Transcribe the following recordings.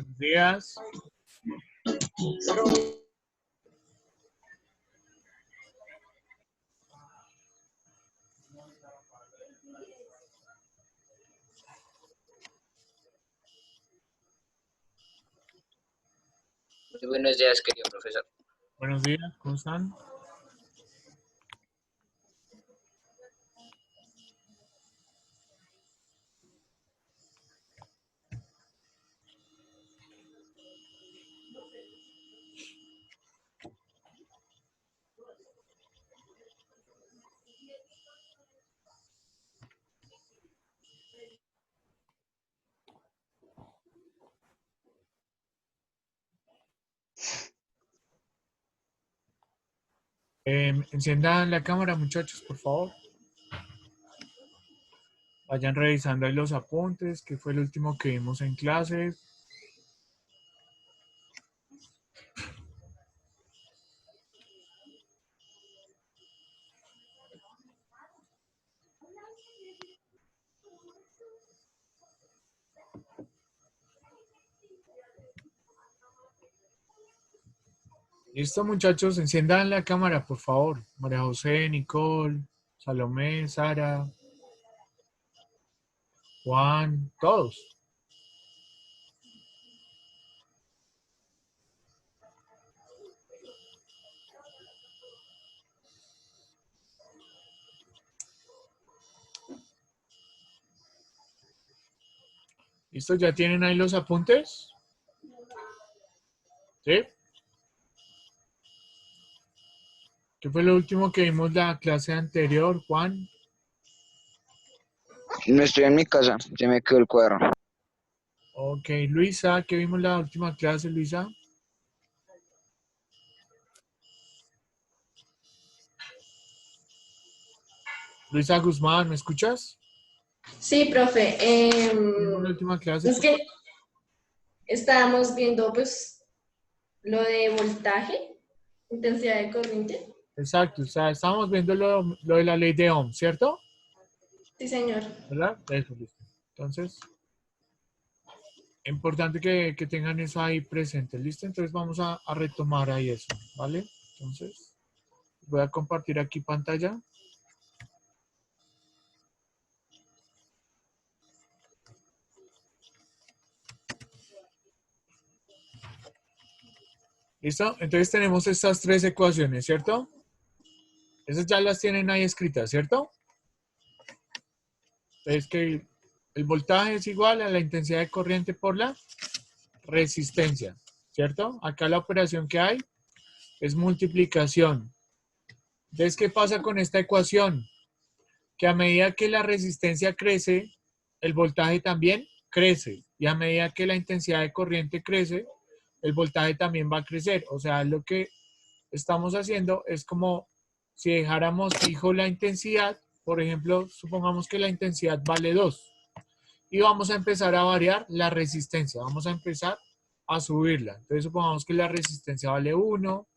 Buenos días. Muy buenos días, querido profesor. Buenos días, ¿cómo están? Enciendan la cámara, muchachos, por favor. Vayan revisando ahí los apuntes, que fue el último que vimos en clase. Listo, muchachos, enciendan la cámara, por favor. María José, Nicole, Salomé, Sara, Juan, todos. ¿Listo? ¿Ya tienen ahí los apuntes? ¿Sí? ¿Qué fue lo último que vimos la clase anterior, Juan? No estoy en mi casa, se me quedó el cuaderno. Ok, Luisa, ¿qué vimos la última clase, Luisa? Luisa Guzmán, ¿me escuchas? Sí, profe. ¿Qué vimos la última clase? Es que estábamos viendo pues lo de voltaje, intensidad de corriente. Exacto, o sea, estábamos viendo lo de la ley de Ohm, ¿cierto? Sí, señor. ¿Verdad? Eso, listo. Entonces, importante que tengan eso ahí presente, ¿listo? Entonces vamos a retomar ahí eso, ¿vale? Entonces, voy a compartir aquí pantalla. ¿Listo? Entonces tenemos estas tres ecuaciones, ¿cierto? Esas ya las tienen ahí escritas, ¿cierto? Es que el voltaje es igual a la intensidad de corriente por la resistencia, ¿cierto? Acá la operación que hay es multiplicación. Entonces, ¿qué pasa con esta ecuación? Que a medida que la resistencia crece, el voltaje también crece. Y a medida que la intensidad de corriente crece, el voltaje también va a crecer. O sea, lo que estamos haciendo es como si dejáramos fijo la intensidad. Por ejemplo, supongamos que la intensidad vale 2 y vamos a empezar a variar la resistencia. Vamos a empezar a subirla. Entonces, supongamos que la resistencia vale 1,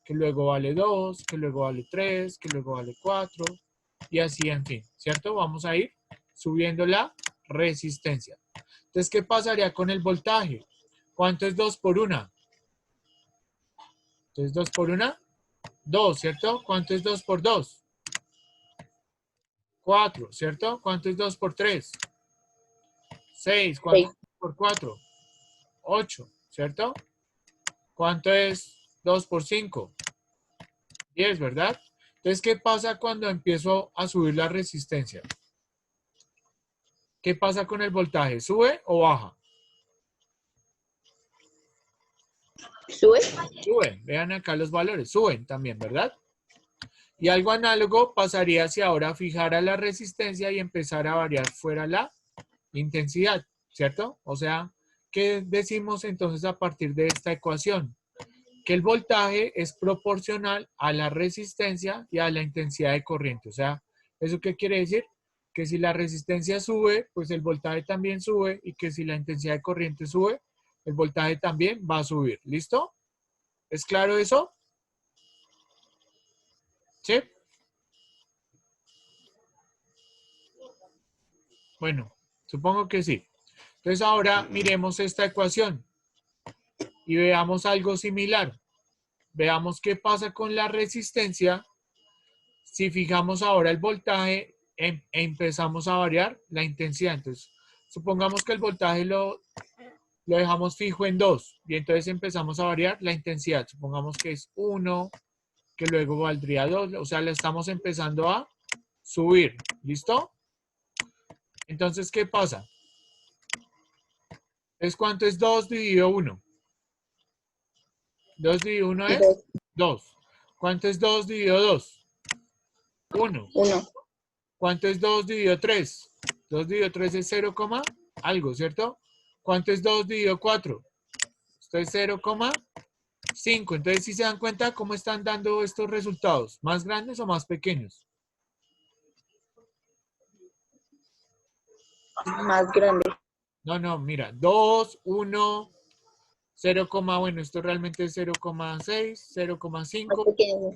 que luego vale 2, que luego vale 3, que luego vale 4 y así, en fin, ¿cierto? Vamos a ir subiendo la resistencia. Entonces, ¿qué pasaría con el voltaje? ¿Cuánto es 2 por 1? Entonces, 2 por 1, 2, ¿cierto? ¿Cuánto es 2 por 2? 4, ¿cierto? ¿Cuánto es 2 por 3? 6, ¿cuánto es 2 por 4? 8, ¿cierto? ¿Cuánto es 2 por 5? 10, ¿verdad? Entonces, ¿qué pasa cuando empiezo a subir la resistencia? ¿Qué pasa con el voltaje? ¿Sube o baja? ¿Sube? Suben. Vean acá los valores. Suben también, ¿verdad? Y algo análogo pasaría si ahora fijara la resistencia y empezara a variar fuera la intensidad, ¿cierto? O sea, ¿qué decimos entonces a partir de esta ecuación? Que el voltaje es proporcional a la resistencia y a la intensidad de corriente. O sea, ¿eso qué quiere decir? Que si la resistencia sube, pues el voltaje también sube, y que si la intensidad de corriente sube, el voltaje también va a subir. ¿Listo? ¿Es claro eso? ¿Sí? Bueno, supongo que sí. Entonces ahora miremos esta ecuación. y veamos algo similar. Veamos qué pasa con la resistencia. Si fijamos ahora el voltaje e empezamos a variar la intensidad. Entonces, supongamos que el voltaje lo dejamos fijo en 2 y entonces empezamos a variar la intensidad. Supongamos que es 1, que luego valdría 2, o sea, la estamos empezando a subir. ¿Listo? Entonces, ¿qué pasa? ¿Cuánto es 2 dividido 1? 2 dividido 1 es 2. ¿Cuánto es 2 dividido 2? 1. 1. ¿Cuánto es 2 dividido 3? 2 dividido 3 es 0, algo, ¿cierto? ¿Cuánto es 2 dividido 4? Esto es 0,5. Entonces, si se dan cuenta cómo están dando estos resultados, ¿más grandes o más pequeños? Más grande. No, mira, 2, 1, 0, bueno, esto realmente es 0,6, 0,5. Más pequeño.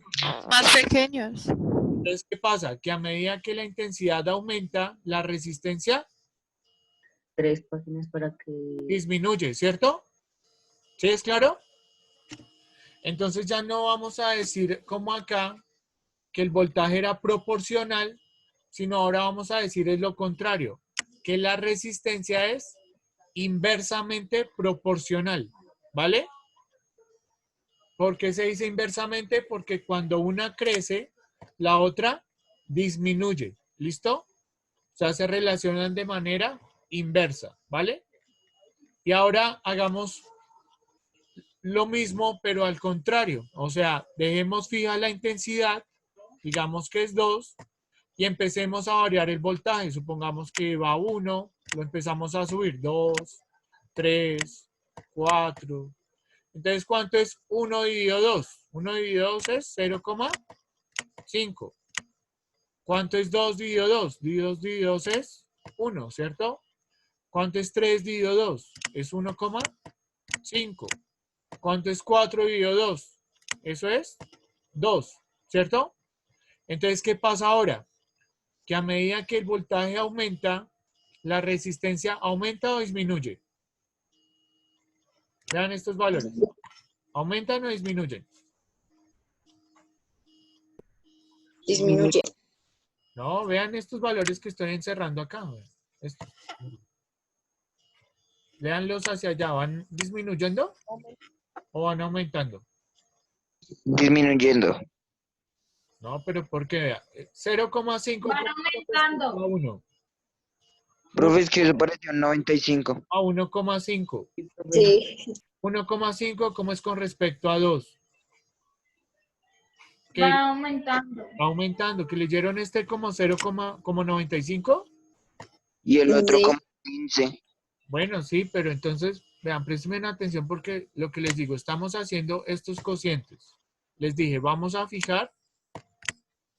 Más pequeños. Entonces, ¿qué pasa? Que a medida que la intensidad aumenta, la resistencia 3 páginas para que... disminuye, ¿cierto? ¿Sí es claro? Entonces ya no vamos a decir como acá que el voltaje era proporcional, sino ahora vamos a decir es lo contrario, que la resistencia es inversamente proporcional, ¿vale? ¿Por qué se dice inversamente? Porque cuando una crece, la otra disminuye, ¿listo? O sea, se relacionan de manera inversa, ¿vale? Y ahora hagamos lo mismo, pero al contrario. O sea, dejemos fija la intensidad, digamos que es 2, y empecemos a variar el voltaje. Supongamos que va 1, lo empezamos a subir, 2, 3, 4. Entonces, ¿cuánto es 1 dividido 2? 1 dividido 2 es 0,5. ¿Cuánto es 2 dividido 2? 2 dividido 2 es 1, ¿cierto? ¿Cuánto es 3 dividido 2? Es 1,5. ¿Cuánto es 4 dividido 2? Eso es 2, ¿cierto? Entonces, ¿qué pasa ahora? Que a medida que el voltaje aumenta, la resistencia aumenta o disminuye. Vean estos valores. ¿Aumentan o disminuyen? Disminuye. No, vean estos valores que estoy encerrando acá. Estos. Leanlos hacia allá. ¿Van disminuyendo o van aumentando? Disminuyendo. No, pero ¿por qué? Vea, 0,5 Van aumentando. a 1. Profe, es que eso pareció un 95. A 1,5. Sí. 1,5, ¿cómo es con respecto a 2? Que Va aumentando. va aumentando. ¿Que leyeron este como 0,95? Y el otro Sí. como 15. Bueno, sí, pero entonces, vean, presten atención porque lo que les digo, estamos haciendo estos cocientes. Les dije, vamos a fijar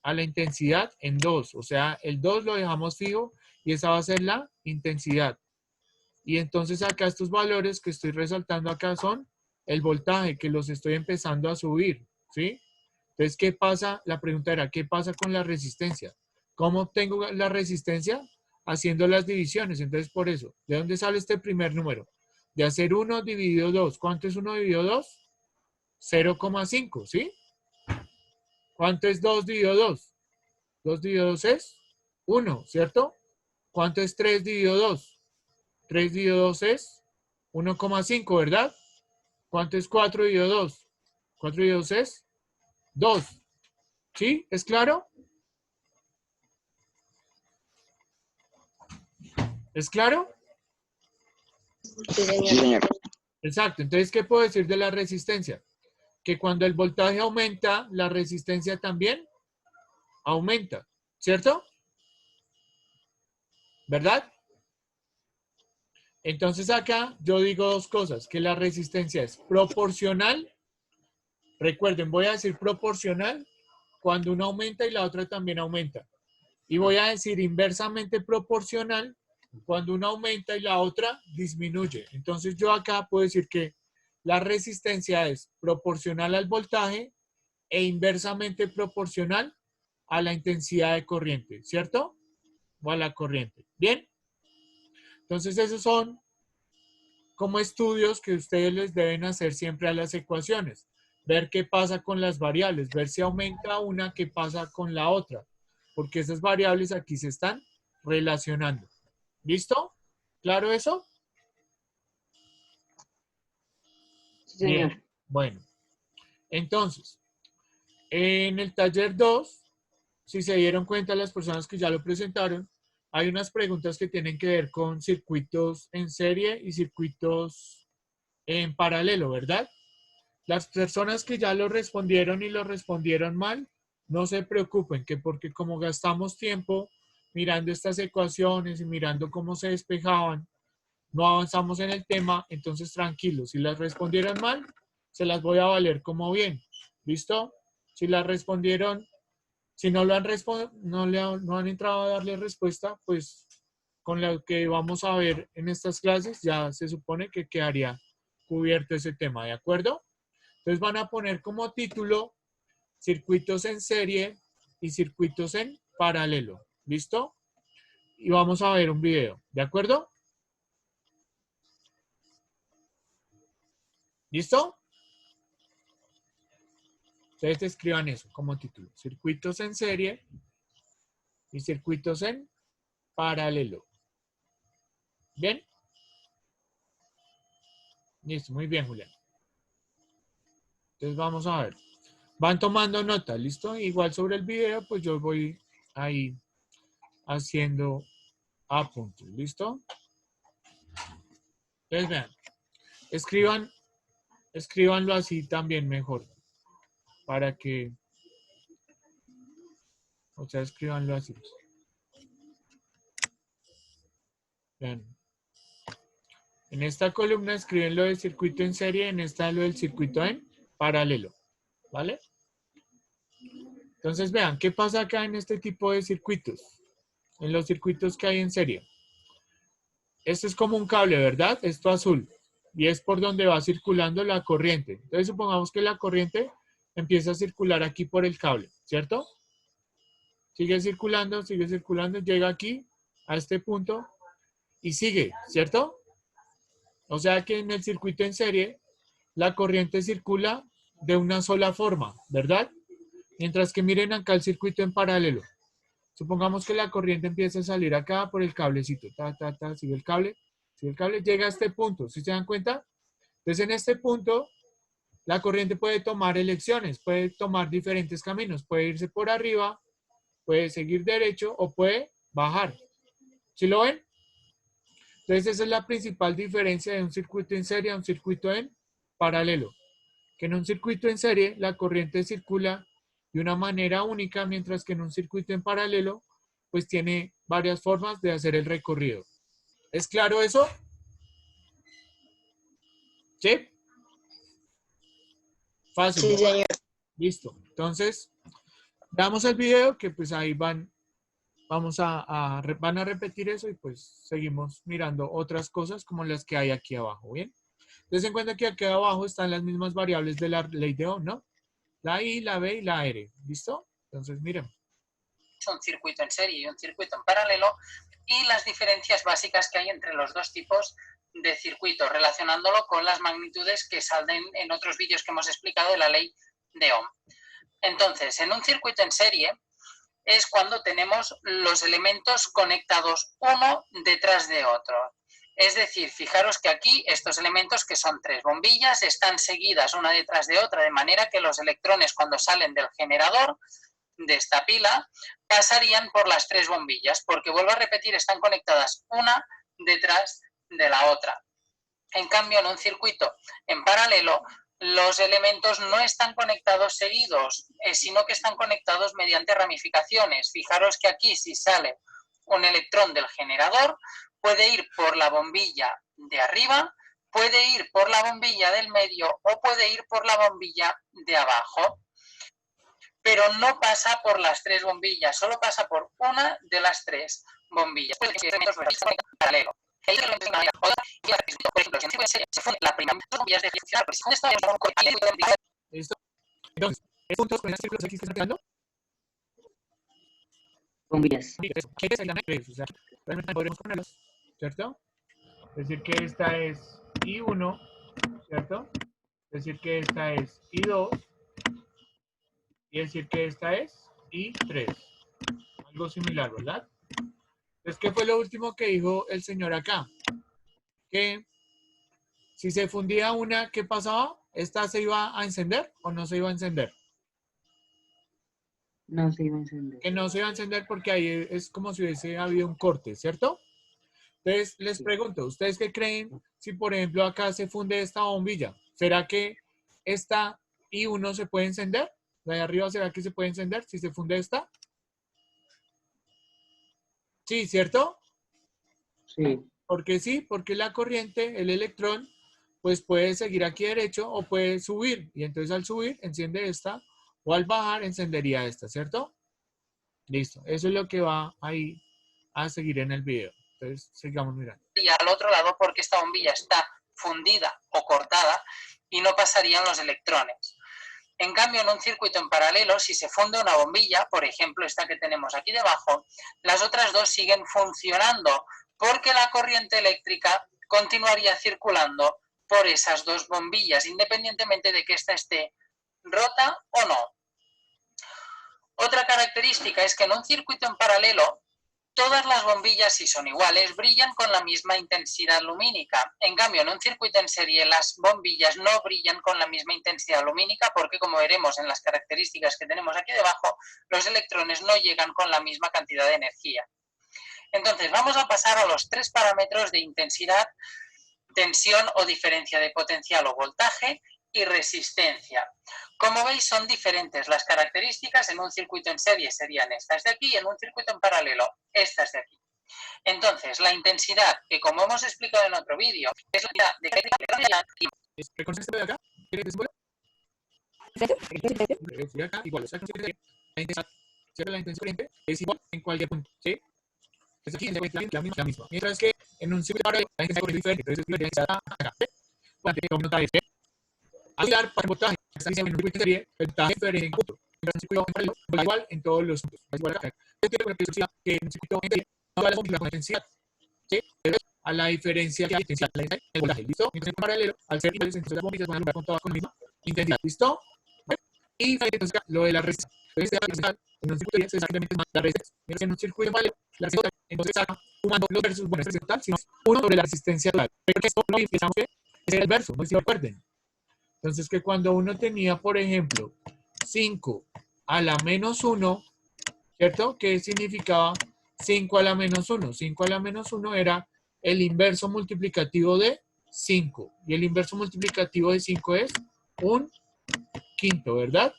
a la intensidad en 2. O sea, el 2 lo dejamos fijo y esa va a ser la intensidad. Y entonces acá estos valores que estoy resaltando acá son el voltaje, que los estoy empezando a subir, ¿sí? Entonces, ¿qué pasa? La pregunta era, ¿qué pasa con la resistencia? ¿Cómo obtengo la resistencia? Haciendo las divisiones. Entonces, por eso, ¿de dónde sale este primer número? De hacer 1 dividido 2. ¿Cuánto es 1 dividido 2? 0,5, ¿sí? ¿Cuánto es 2 dividido 2? 2 dividido 2 es 1, ¿cierto? ¿Cuánto es 3 dividido 2? 3 dividido 2 es 1,5, ¿verdad? ¿Cuánto es 4 dividido 2? 4 dividido 2 es 2. ¿Sí? ¿Es claro? ¿Es claro? Sí, señor. Sí, señor. Exacto. Entonces, ¿qué puedo decir de la resistencia? Que cuando el voltaje aumenta, la resistencia también aumenta, ¿cierto? ¿Verdad? Entonces acá yo digo dos cosas, que la resistencia es proporcional. Recuerden, voy a decir proporcional cuando una aumenta y la otra también aumenta. Y voy a decir inversamente proporcional cuando una aumenta y la otra disminuye. Entonces yo acá puedo decir que la resistencia es proporcional al voltaje e inversamente proporcional a la intensidad de corriente, ¿cierto? O a la corriente. ¿Bien? Entonces esos son como estudios que ustedes les deben hacer siempre a las ecuaciones. Ver qué pasa con las variables, ver si aumenta una, qué pasa con la otra. Porque esas variables aquí se están relacionando. ¿Listo? ¿Claro eso? Sí, señor. Bien. Bueno. Entonces, en el taller 2, si se dieron cuenta las personas que ya lo presentaron, hay unas preguntas que tienen que ver con circuitos en serie y circuitos en paralelo, ¿verdad? Las personas que ya lo respondieron y lo respondieron mal, no se preocupen, que porque como gastamos tiempo mirando estas ecuaciones y mirando cómo se despejaban, no avanzamos en el tema, entonces tranquilos. Si las respondieron mal, se las voy a valer como bien. ¿Listo? Si las respondieron, si no lo han no han entrado a darle respuesta, pues con lo que vamos a ver en estas clases ya se supone que quedaría cubierto ese tema, ¿de acuerdo? Entonces van a poner como título circuitos en serie y circuitos en paralelo. ¿Listo? Y vamos a ver un video, ¿de acuerdo? ¿Listo? Ustedes escriban eso como título. Circuitos en serie y circuitos en paralelo. ¿Bien? Listo, muy bien, Julián. Entonces vamos a ver. Van tomando nota, ¿listo? Igual sobre el video, pues yo voy ahí haciendo apuntes, ¿listo? Entonces vean, escríbanlo así también mejor, para que, o sea, escríbanlo así. Vean. En esta columna escriben lo del circuito en serie, en esta lo del circuito en paralelo, ¿vale? Entonces vean, ¿qué pasa acá en este tipo de circuitos? En los circuitos que hay en serie. Esto es como un cable, ¿verdad? Esto azul. Y es por donde va circulando la corriente. Entonces supongamos que la corriente empieza a circular aquí por el cable, ¿cierto? Sigue circulando, llega aquí, a este punto, y sigue, ¿cierto? O sea que en el circuito en serie, la corriente circula de una sola forma, ¿verdad? Mientras que miren acá el circuito en paralelo. Supongamos que la corriente empieza a salir acá por el cablecito. Sigue el cable, llega a este punto. ¿Sí se dan cuenta? Entonces en este punto, la corriente puede tomar elecciones, puede tomar diferentes caminos. Puede irse por arriba, puede seguir derecho o puede bajar. ¿Sí lo ven? Entonces esa es la principal diferencia de un circuito en serie a un circuito en paralelo. Que en un circuito en serie la corriente circula de una manera única, mientras que en un circuito en paralelo pues tiene varias formas de hacer el recorrido. ¿Es claro eso? ¿Sí? Fácil, Sí, ¿no? señor. Listo. Entonces, veamos el video que pues ahí van a repetir eso y pues seguimos mirando otras cosas como las que hay aquí abajo, ¿bien? Entonces en cuenta que aquí abajo están las mismas variables de la ley de Ohm, ¿no? La I, la B y la R, ¿listo? Entonces miren. Un circuito en serie y un circuito en paralelo y las diferencias básicas que hay entre los dos tipos de circuitos, relacionándolo con las magnitudes que salen en otros vídeos que hemos explicado de la ley de Ohm. Entonces, en un circuito en serie es cuando tenemos los elementos conectados uno detrás de otro. Es decir, fijaros que aquí estos elementos, que son 3 bombillas, están seguidas una detrás de otra, de manera que los electrones cuando salen del generador de esta pila pasarían por las 3 bombillas, porque vuelvo a repetir, están conectadas una detrás de la otra. En cambio, en un circuito en paralelo, los elementos no están conectados seguidos, sino que están conectados mediante ramificaciones. Fijaros que aquí, si sale un electrón del generador, puede ir por la bombilla de arriba, puede ir por la bombilla del medio o puede ir por la bombilla de abajo. Pero no pasa por las 3 bombillas, solo pasa por una de las 3 bombillas. Puede que elementos paralelo. ¿Listo? Entonces, ¿qué puntos con estos círculos aquí que están quedando? Bombillas. O sea, realmente podremos ponerlos, ¿cierto? Es decir, que esta es I1, ¿cierto? Es decir que esta es I2 y decir que esta es I3. Algo similar, ¿verdad? Entonces, ¿qué fue lo último que dijo el señor acá? Que si se fundía una, ¿qué pasaba? ¿Esta se iba a encender o no se iba a encender? No se iba a encender. Que no se iba a encender porque ahí es como si hubiese habido un corte, ¿cierto? Entonces, les Sí. pregunto, ¿ustedes qué creen si, por ejemplo, acá se funde esta bombilla? ¿Será que esta I1 se puede encender? ¿La de arriba será que se puede encender si se funde esta? Sí, ¿cierto? Sí. Porque sí, porque la corriente, el electrón, pues puede seguir aquí derecho o puede subir. Y entonces al subir, enciende esta, o al bajar, encendería esta, ¿cierto? Listo. Eso es lo que va ahí a seguir en el video. Entonces, sigamos mirando. Y al otro lado porque esta bombilla está fundida o cortada y no pasarían los electrones. En cambio, en un circuito en paralelo, si se funde una bombilla, por ejemplo, esta que tenemos aquí debajo, las otras dos siguen funcionando porque la corriente eléctrica continuaría circulando por esas dos bombillas, independientemente de que ésta esté rota o no. Otra característica es que en un circuito en paralelo, todas las bombillas, si son iguales, brillan con la misma intensidad lumínica. En cambio, en un circuito en serie, las bombillas no brillan con la misma intensidad lumínica porque, como veremos en las características que tenemos aquí debajo, los electrones no llegan con la misma cantidad de energía. Entonces, vamos a pasar a los tres parámetros de intensidad, tensión o diferencia de potencial o voltaje y resistencia. Como veis, son diferentes las características. En un circuito en serie serían estas de aquí y en un circuito en paralelo estas de aquí. Entonces, la intensidad, que como hemos explicado en otro vídeo, es la unidad de carga ¿Reconoces este de acá? ¿Quieres ese símbolo? Sí, acá, igual. O sea, la intensidad, ¿cierto? La intensidad corriente es igual en cualquier punto, ¿sí? Es aquí, la misma. Mientras que en un circuito paralelo, la intensidad corriente es diferente. Entonces, la intensidad acá, ¿sí? Bueno, tengo que notar esto. Auxiliar para el voltaje. Está diciendo en un circuito en serie, el voltaje es diferente en punto. En un circuito en paralelo, es igual en todos los puntos. Es igual acá. Yo quiero que en un circuito en serie, no va la bomba con la intensidad, ¿sí? Pero a la diferencia que hay intensidad, el voltaje, ¿listo? Entonces, en paralelo, al ser iguales, entonces las bombillas van a alumbrar con todas con la misma intensidad, ¿listo? Bueno, y entonces acá, lo de la resistencia. Entonces, en un circuito se saca simplemente más la resistencia. Mientras que en un circuito en paralelo, la resistencia, entonces saca sumando los versos, bueno, este es total, sino uno sobre la resistencia total. Pero esto lo empezamos que es el verso, no sé si lo recuerden. Entonces, que cuando uno tenía, por ejemplo, 5 a la menos 1, ¿cierto? ¿Qué significaba 5 a la menos 1? 5 a la menos 1 era el inverso multiplicativo de 5. Y el inverso multiplicativo de 5 es un quinto, ¿verdad?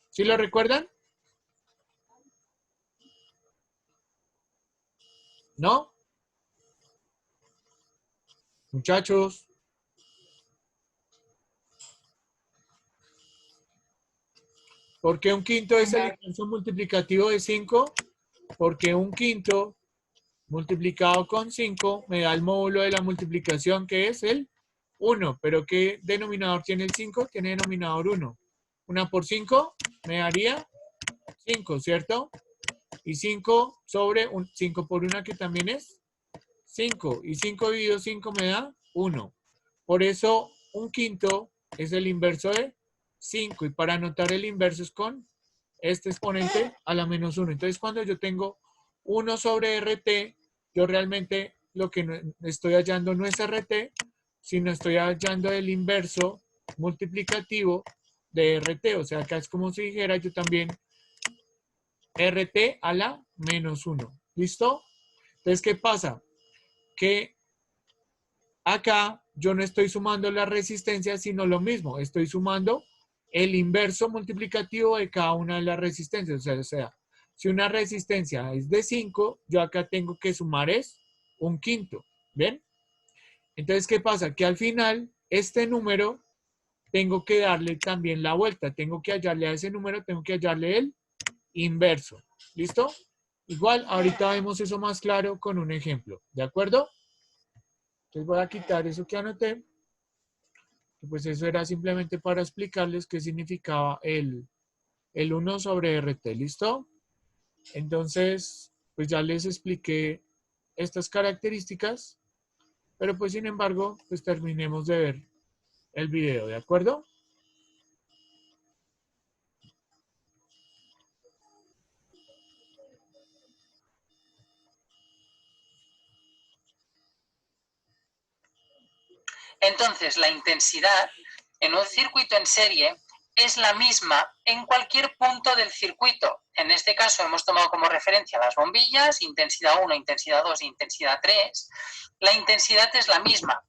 ¿Sí lo recuerdan? ¿No? Muchachos. ¿Por qué un quinto es el inverso multiplicativo de 5? Porque un quinto multiplicado con 5 me da el módulo de la multiplicación, que es el 1. ¿Pero qué denominador tiene el 5? Tiene denominador 1. 1 por 5 me daría 5, ¿cierto? Y 5 sobre 5 por 1, que también es 5. Y 5 dividido 5 me da 1. Por eso un quinto es el inverso de 5. Y para anotar el inverso es con este exponente a la menos 1. Entonces, cuando yo tengo 1 sobre RT, yo realmente lo que estoy hallando no es RT, sino estoy hallando el inverso multiplicativo de RT. O sea, acá es como si dijera yo también RT a la menos 1. ¿Listo? Entonces, ¿qué pasa? Que acá yo no estoy sumando la resistencia, sino lo mismo. Estoy sumando el inverso multiplicativo de cada una de las resistencias. O sea, si una resistencia es de 5, yo acá tengo que sumar es un quinto. ¿Ven? Entonces, ¿qué pasa? Que al final, este número, tengo que darle también la vuelta. Tengo que hallarle a ese número, tengo que hallarle el inverso. ¿Listo? Igual, ahorita vemos eso más claro con un ejemplo. ¿De acuerdo? Entonces voy a quitar eso que anoté. Pues eso era simplemente para explicarles qué significaba el 1 sobre RT. ¿Listo? Entonces, pues ya les expliqué estas características. Pero pues sin embargo, pues terminemos de ver el video, ¿de acuerdo? Entonces, la intensidad en un circuito en serie es la misma en cualquier punto del circuito. En este caso hemos tomado como referencia las bombillas, intensidad 1, intensidad 2, intensidad 3. La intensidad es la misma.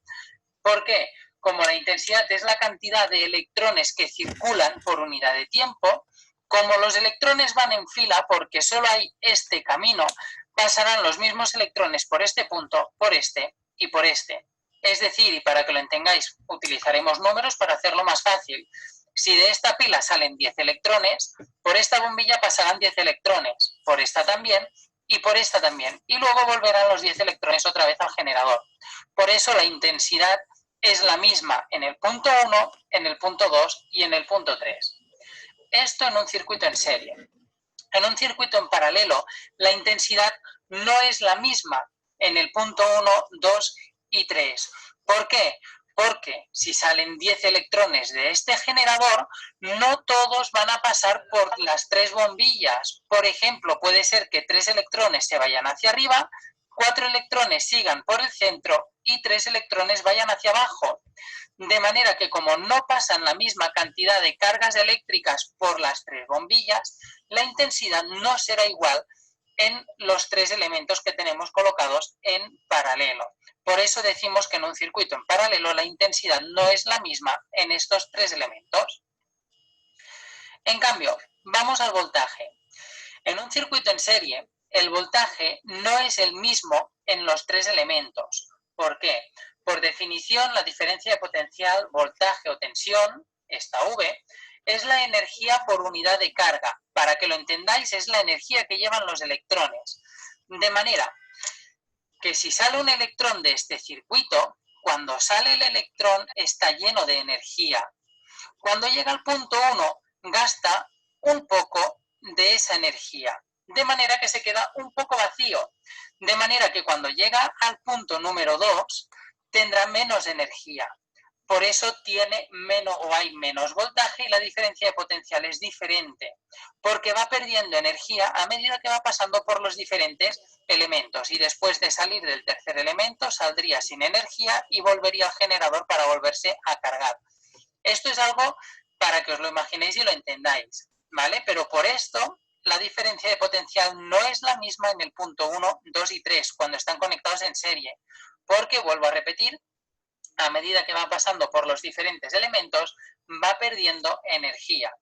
¿Por qué? Como la intensidad es la cantidad de electrones que circulan por unidad de tiempo, como los electrones van en fila porque solo hay este camino, pasarán los mismos electrones por este punto, por este y por este. Es decir, y para que lo entendáis, utilizaremos números para hacerlo más fácil. Si de esta pila salen 10 electrones, por esta bombilla pasarán 10 electrones, por esta también y por esta también. Y luego volverán los 10 electrones otra vez al generador. Por eso la intensidad es la misma en el punto 1, en el punto 2 y en el punto 3. Esto en un circuito en serie. En un circuito en paralelo, la intensidad no es la misma en el punto 1, 2 y 3. ¿Por qué? Porque si salen 10 electrones de este generador, no todos van a pasar por las 3 bombillas. Por ejemplo, puede ser que 3 electrones se vayan hacia arriba, 4 electrones sigan por el centro y 3 electrones vayan hacia abajo. De manera que como no pasan la misma cantidad de cargas eléctricas por las 3 bombillas, la intensidad no será igual en los 3 elementos que tenemos colocados en paralelo. Por eso decimos que en un circuito en paralelo la intensidad no es la misma en estos 3 elementos. En cambio, vamos al voltaje. En un circuito en serie, el voltaje no es el mismo en los 3 elementos. ¿Por qué? Por definición, la diferencia de potencial, voltaje o tensión, esta V, es la energía por unidad de carga. Para que lo entendáis, es la energía que llevan los electrones. De manera que si sale un electrón de este circuito, cuando sale el electrón está lleno de energía. Cuando llega al punto 1, gasta un poco de esa energía, de manera que se queda un poco vacío. De manera que cuando llega al punto número 2, tendrá menos energía. Por eso tiene menos o hay menos voltaje y la diferencia de potencial es diferente, porque va perdiendo energía a medida que va pasando por los diferentes elementos y después de salir del tercer elemento saldría sin energía y volvería al generador para volverse a cargar. Esto es algo para que os lo imaginéis y lo entendáis, ¿vale? Pero por esto la diferencia de potencial no es la misma en el punto 1, 2 y 3 cuando están conectados en serie, porque, vuelvo a repetir, a medida que va pasando por los diferentes elementos, va perdiendo energía.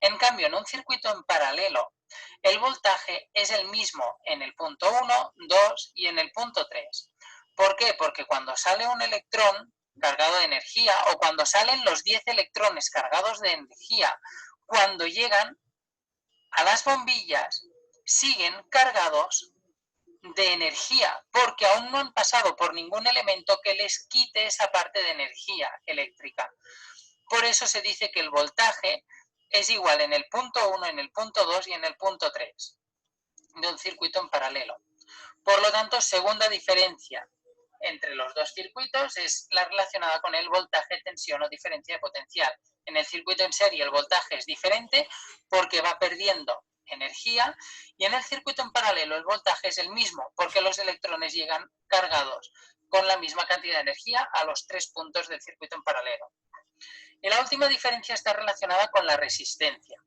En cambio, en un circuito en paralelo, el voltaje es el mismo en el punto 1, 2 y en el punto 3. ¿Por qué? Porque cuando sale un electrón cargado de energía o cuando salen los 10 electrones cargados de energía, cuando llegan a las bombillas, siguen cargados de energía, porque aún no han pasado por ningún elemento que les quite esa parte de energía eléctrica. Por eso se dice que el voltaje es igual en el punto 1, en el punto 2 y en el punto 3 de un circuito en paralelo. Por lo tanto, segunda diferencia entre los dos circuitos es la relacionada con el voltaje, tensión o diferencia de potencial. En el circuito en serie el voltaje es diferente porque va perdiendo energía y en el circuito en paralelo el voltaje es el mismo porque los electrones llegan cargados con la misma cantidad de energía a los 3 puntos del circuito en paralelo. Y la última diferencia está relacionada con la resistencia.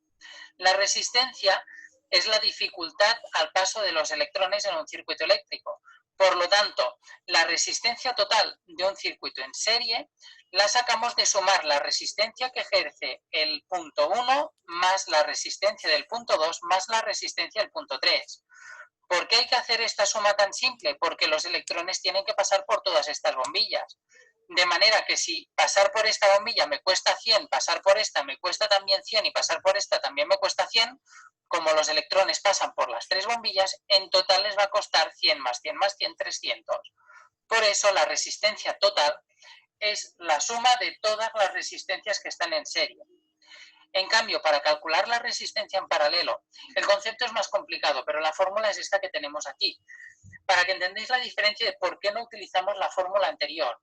La resistencia es la dificultad al paso de los electrones en un circuito eléctrico. Por lo tanto, la resistencia total de un circuito en serie la sacamos de sumar la resistencia que ejerce el punto 1 más la resistencia del punto 2 más la resistencia del punto 3. ¿Por qué hay que hacer esta suma tan simple? Porque los electrones tienen que pasar por todas estas bombillas. De manera que si pasar por esta bombilla me cuesta 100, pasar por esta me cuesta también 100 y pasar por esta también me cuesta 100, como los electrones pasan por las 3 bombillas, en total les va a costar 100 más 100 más 100, 300. Por eso la resistencia total es la suma de todas las resistencias que están en serie. En cambio, para calcular la resistencia en paralelo, el concepto es más complicado, pero la fórmula es esta que tenemos aquí. Para que entendáis la diferencia de por qué no utilizamos la fórmula anterior.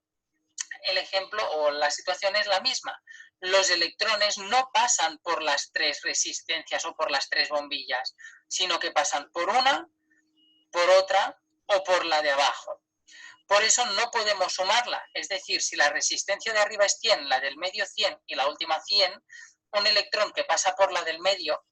El ejemplo o la situación es la misma. Los electrones no pasan por las 3 resistencias o por las 3 bombillas, sino que pasan por una, por otra o por la de abajo. Por eso no podemos sumarla. Es decir, si la resistencia de arriba es 100, la del medio 100 y la última 100, un electrón que pasa por la del medio,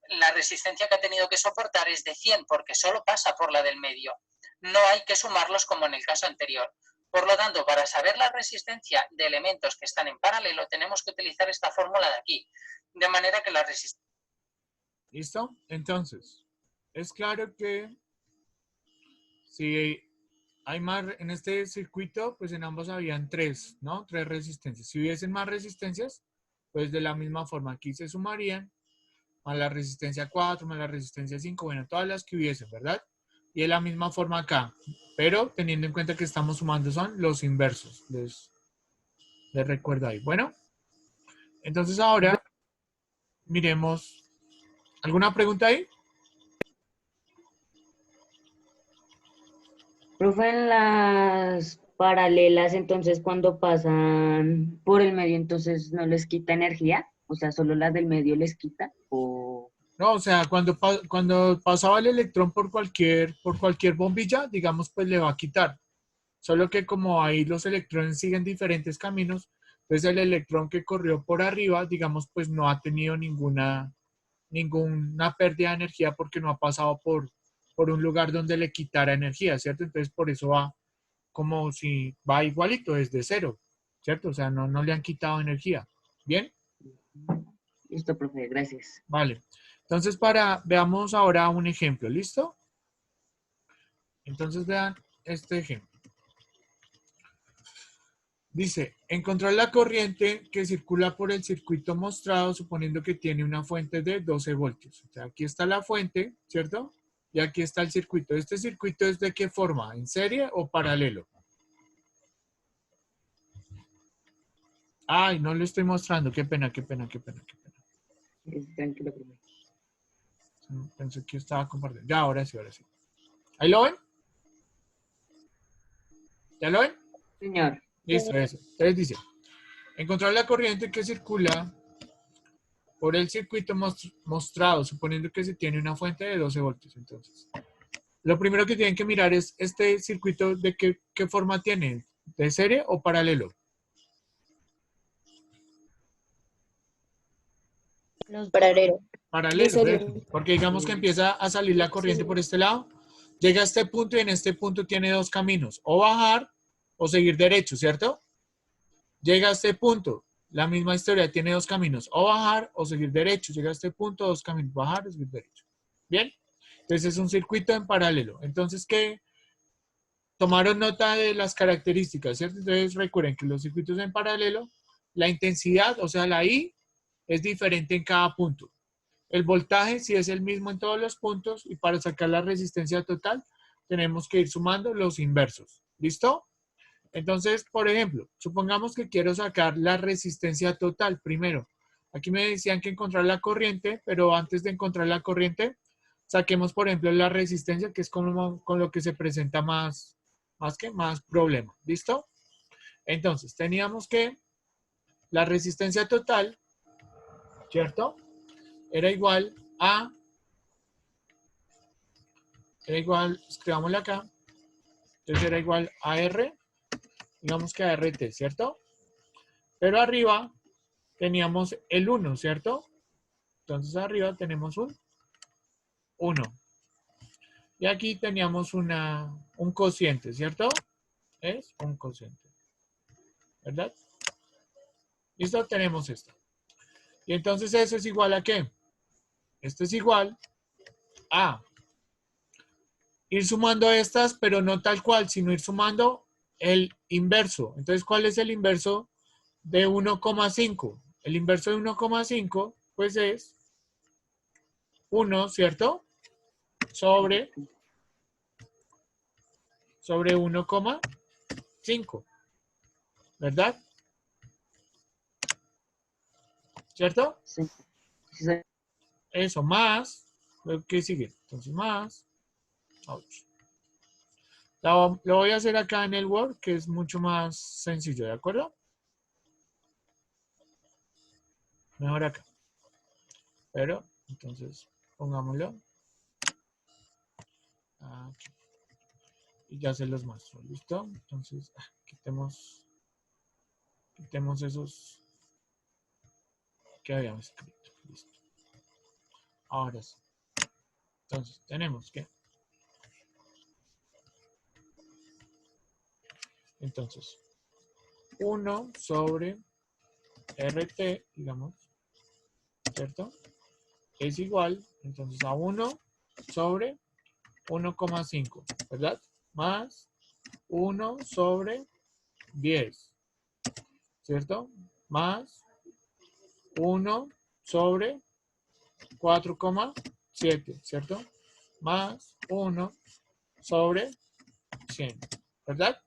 la resistencia que ha tenido que soportar es de 100 porque solo pasa por la del medio. No hay que sumarlos como en el caso anterior. Por lo tanto, para saber la resistencia de elementos que están en paralelo, tenemos que utilizar esta fórmula de aquí. De manera que la resistencia... ¿Listo? Entonces, es claro que si hay más en este circuito, pues en ambos habían 3, ¿no? 3 resistencias. Si hubiesen más resistencias, pues de la misma forma aquí se sumarían más la resistencia 4, más la resistencia 5, bueno, todas las que hubiesen, ¿verdad? Y de la misma forma acá, pero teniendo en cuenta que estamos sumando son los inversos. Les recuerdo ahí. Bueno, entonces ahora miremos. ¿Alguna pregunta ahí? Profe, en las paralelas, entonces cuando pasan por el medio, entonces no les quita energía, o sea, solo las del medio les quita, o... No, o sea, cuando pasaba el electrón por cualquier bombilla, digamos, pues le va a quitar. Solo que como ahí los electrones siguen diferentes caminos, entonces el electrón que corrió por arriba, digamos, pues no ha tenido ninguna pérdida de energía porque no ha pasado por un lugar donde le quitara energía, ¿cierto? Entonces por eso va como si va igualito desde cero, ¿cierto? O sea, no le han quitado energía. ¿Bien? Listo, profe, gracias. Vale. Entonces veamos ahora un ejemplo, ¿listo? Entonces vean este ejemplo. Dice, encontrar la corriente que circula por el circuito mostrado suponiendo que tiene una fuente de 12 voltios. O sea, aquí está la fuente, ¿cierto? Y aquí está el circuito. ¿Este circuito es de qué forma? ¿En serie o paralelo? Ay, no lo estoy mostrando. Qué pena. Tranquilo, profe. Pensé que estaba compartiendo. Ya, ahora sí. ¿Ahí lo ven? ¿Ya lo ven? Señor. Listo, eso. Entonces dice, encontrar la corriente que circula por el circuito mostrado, suponiendo que se tiene una fuente de 12 voltios. Entonces, lo primero que tienen que mirar es este circuito de qué forma tiene, ¿de serie o paralelo? Paralelo. Paralelo, De serie. ¿ves? Porque digamos que empieza a salir la corriente por este lado, llega a este punto y en este punto tiene 2 caminos, o bajar o seguir derecho, ¿cierto? Llega a este punto, la misma historia, tiene 2 caminos, o bajar o seguir derecho. Llega a este punto, 2 caminos, bajar o seguir derecho. ¿Bien? Entonces es un circuito en paralelo. Entonces, ¿qué? Tomaron nota de las características, ¿cierto? Entonces recuerden que los circuitos en paralelo, la intensidad, o sea, la I, es diferente en cada punto. El voltaje sí es el mismo en todos los puntos y para sacar la resistencia total tenemos que ir sumando los inversos. ¿Listo? Entonces, por ejemplo, supongamos que quiero sacar la resistencia total primero. Aquí me decían que encontrar la corriente, pero antes de encontrar la corriente, saquemos, por ejemplo, la resistencia, que es con lo que se presenta más problema. ¿Listo? Entonces, teníamos que la resistencia total, ¿cierto? Era igual, escribámosla acá, entonces era igual a R, digamos que a RT, ¿cierto? Pero arriba teníamos el 1, ¿cierto? Entonces arriba tenemos un 1. Y aquí teníamos un cociente, ¿cierto? Es un cociente, ¿verdad? ¿Listo? Tenemos esto. Y entonces eso es igual a ¿qué? Esto es igual a ir sumando estas, pero no tal cual, sino ir sumando el inverso. Entonces, ¿cuál es el inverso de 1,5? El inverso de 1,5, pues es 1, ¿cierto? Sobre 1,5, ¿verdad? ¿cierto? Sí, sí, señor. Eso, más, ¿qué sigue? Entonces, más 8. Lo voy a hacer acá en el Word, que es mucho más sencillo, ¿de acuerdo? Mejor acá. Pero, entonces, pongámoslo aquí. Y ya se los muestro, ¿listo? Entonces, quitemos esos que habíamos escrito. Listo. Ahora sí. Entonces, tenemos que... Entonces, 1 sobre RT, digamos, ¿cierto? Es igual, entonces, a 1 sobre 1,5, ¿verdad? Más 1 sobre 10, ¿cierto? Más 1 sobre 4,7, ¿cierto? Más 1 sobre 100, ¿verdad?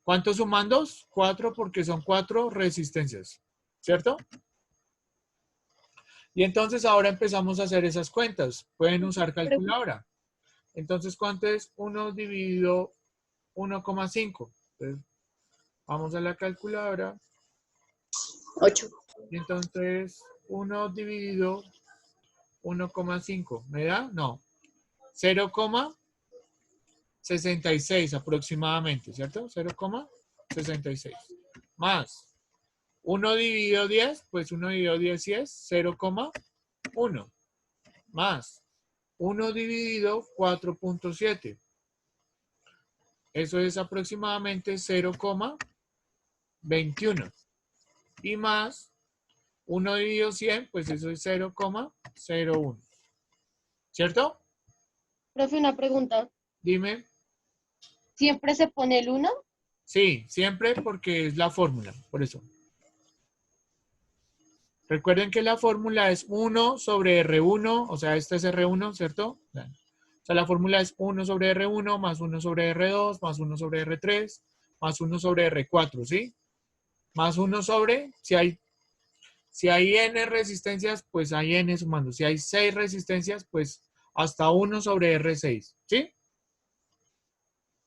¿Cuántos sumandos? 4 porque son 4 resistencias, ¿cierto? Y entonces ahora empezamos a hacer esas cuentas. Pueden usar calculadora. Entonces, ¿cuánto es 1 dividido 1,5? Entonces, vamos a la calculadora. 8. Y entonces, 1 dividido 1,5. ¿Me da? No. 0,66 aproximadamente, ¿cierto? 0,66. Más 1 dividido 10, pues 1 dividido 10 sí es 0,1. Más 1 dividido 4,7. Eso es aproximadamente 0,21. Y más 1 dividido 100, pues eso es 0,01. ¿Cierto? Profe, una pregunta. Dime. ¿Siempre se pone el 1? Sí, siempre porque es la fórmula, por eso. Recuerden que la fórmula es 1 sobre R1, o sea, este es R1, ¿cierto? O sea, la fórmula es 1 sobre R1 más 1 sobre R2 más 1 sobre R3 más 1 sobre R4, ¿sí? Más 1 sobre, si hay n resistencias, pues hay n sumando. Si hay 6 resistencias, pues hasta 1 sobre R6, ¿sí?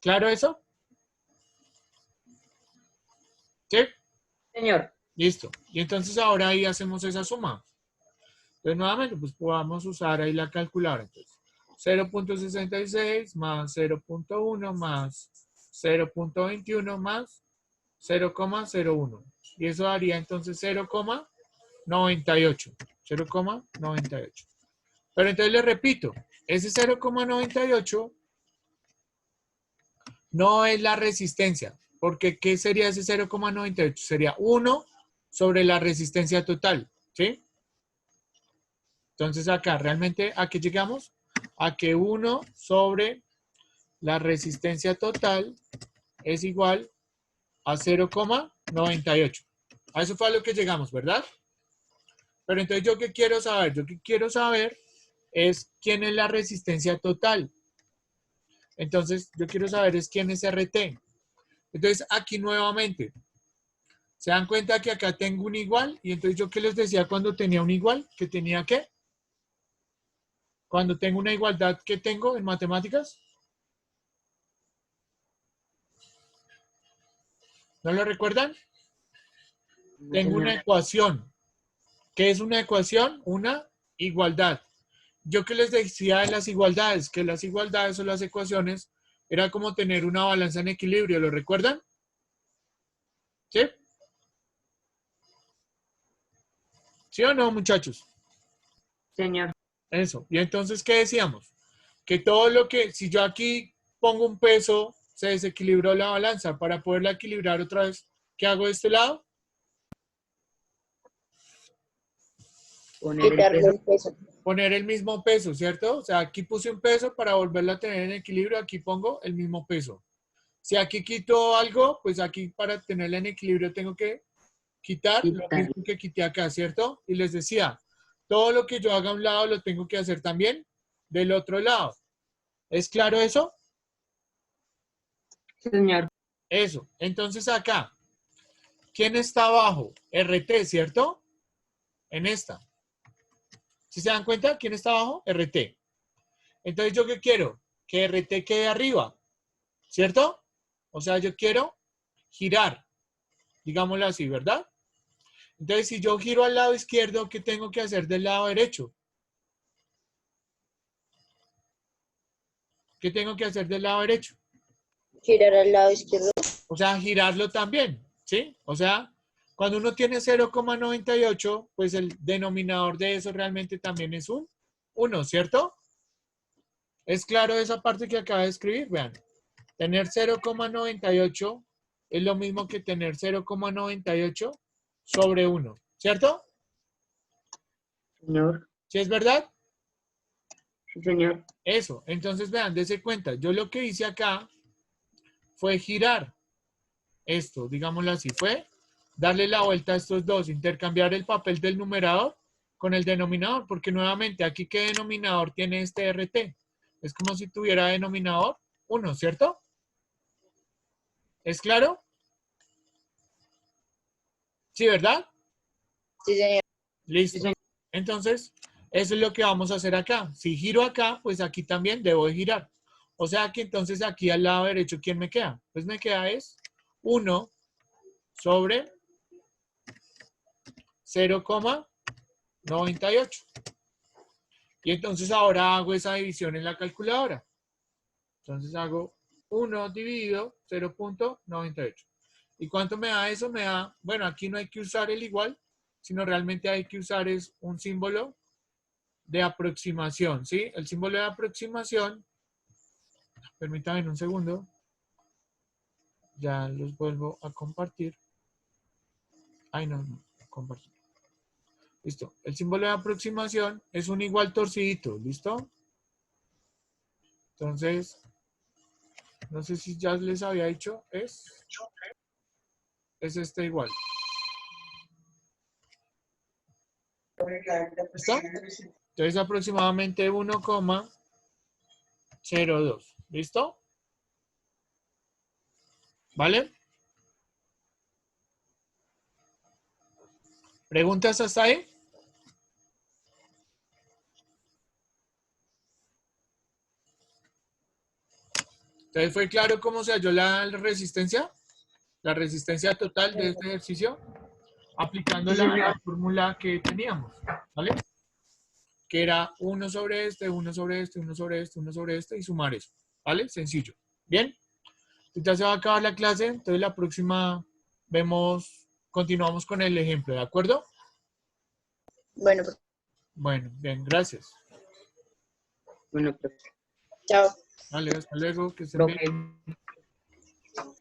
¿Claro eso? ¿Sí? Señor. Listo. Y entonces ahora ahí hacemos esa suma. Entonces nuevamente, pues podamos usar ahí la calculadora. Entonces, 0,66 más 0,1 más 0,21 más 0,01. Y eso daría entonces 0,98. 0,98. Pero entonces le repito, ese 0,98 no es la resistencia. Porque ¿qué sería ese 0,98? Sería 1 sobre la resistencia total. ¿Sí? Entonces acá, realmente, ¿a qué llegamos? A que 1 sobre la resistencia total es igual a 0,98. A eso fue a lo que llegamos, ¿verdad? Pero entonces, ¿yo qué quiero saber? Yo qué quiero saber es quién es la resistencia total. Entonces, yo quiero saber es quién es RT. Entonces, aquí nuevamente, ¿se dan cuenta que acá tengo un igual? Y entonces, ¿yo qué les decía cuando tenía un igual? ¿Que tenía qué? Cuando tengo una igualdad, ¿qué tengo en matemáticas? ¿No lo recuerdan? No, Tengo una señor. ecuación. ¿Qué es una ecuación? Una igualdad. Yo que les decía de las igualdades, que las igualdades o las ecuaciones era como tener una balanza en equilibrio, ¿lo recuerdan? ¿Sí? ¿Sí o no, muchachos? Señor. Eso. Y entonces, ¿qué decíamos? Que todo lo que, si yo aquí pongo un peso, se desequilibró la balanza. Para poderla equilibrar otra vez, ¿qué hago de este lado? Poner el Quitarle peso. el peso. Poner el mismo peso, ¿cierto? O sea, aquí puse un peso para volverlo a tener en equilibrio, aquí pongo el mismo peso. Si aquí quito algo, pues aquí para tenerla en equilibrio tengo que quitar lo Quitar. mismo que quité acá, ¿cierto? Y les decía, todo lo que yo haga a un lado lo tengo que hacer también del otro lado. ¿Es claro eso? Señor. Eso. Entonces acá, ¿quién está abajo? RT, ¿cierto? en esta. ¿Sí se dan cuenta? ¿Quién está abajo? RT. Entonces, ¿yo qué quiero? Que RT quede arriba, ¿cierto? O sea, yo quiero girar, digámoslo así, ¿verdad? Entonces, si yo giro al lado izquierdo, ¿qué tengo que hacer del lado derecho? ¿Qué tengo que hacer del lado derecho? Girar al lado izquierdo. O sea, girarlo también, ¿sí? O sea, cuando uno tiene 0,98, pues el denominador de eso realmente también es un 1, ¿cierto? ¿Es claro esa parte que acaba de escribir? Vean, tener 0,98 es lo mismo que tener 0,98 sobre 1, ¿cierto? Señor. ¿Sí es verdad? Sí, señor. Eso. Entonces, vean, dése cuenta. Yo lo que hice acá fue girar esto, digámoslo así, fue darle la vuelta a estos dos, intercambiar el papel del numerador con el denominador, porque nuevamente aquí ¿qué denominador tiene este RT? Es como si tuviera denominador 1, ¿cierto? ¿Es claro? Sí, ¿verdad? Sí, señor. Listo. Entonces, eso es lo que vamos a hacer acá. Si giro acá, pues aquí también debo de girar. O sea que entonces aquí al lado derecho, ¿quién me queda? Pues me queda es 1 sobre 0,98. Y entonces ahora hago esa división en la calculadora. Entonces hago 1 dividido 0,98. ¿Y cuánto me da eso? Me da, bueno, aquí no hay que usar el igual, sino realmente hay que usar es un símbolo de aproximación, ¿sí? El símbolo de aproximación, permítanme un segundo, ya los vuelvo a compartir. Ay, no, compartir. Listo. El símbolo de aproximación es un igual torcidito, ¿listo? Entonces, no sé si ya les había dicho, es este igual. ¿Listo? Entonces aproximadamente 1,02. ¿Listo? ¿Vale? ¿Preguntas hasta ahí? Entonces, ¿fue claro cómo se halló la resistencia? La resistencia total de este ejercicio, aplicando la fórmula que teníamos, ¿vale? Que era 1 sobre este, 1 sobre este, 1 sobre este, 1 sobre este y sumar eso, ¿vale? Sencillo. ¿Bien? Ya se va a acabar la clase, entonces la próxima continuamos con el ejemplo, ¿de acuerdo? Bueno, pues, Bueno, bien, gracias. Bueno, pues, chao. Vale, hasta luego, que estén bien. profe.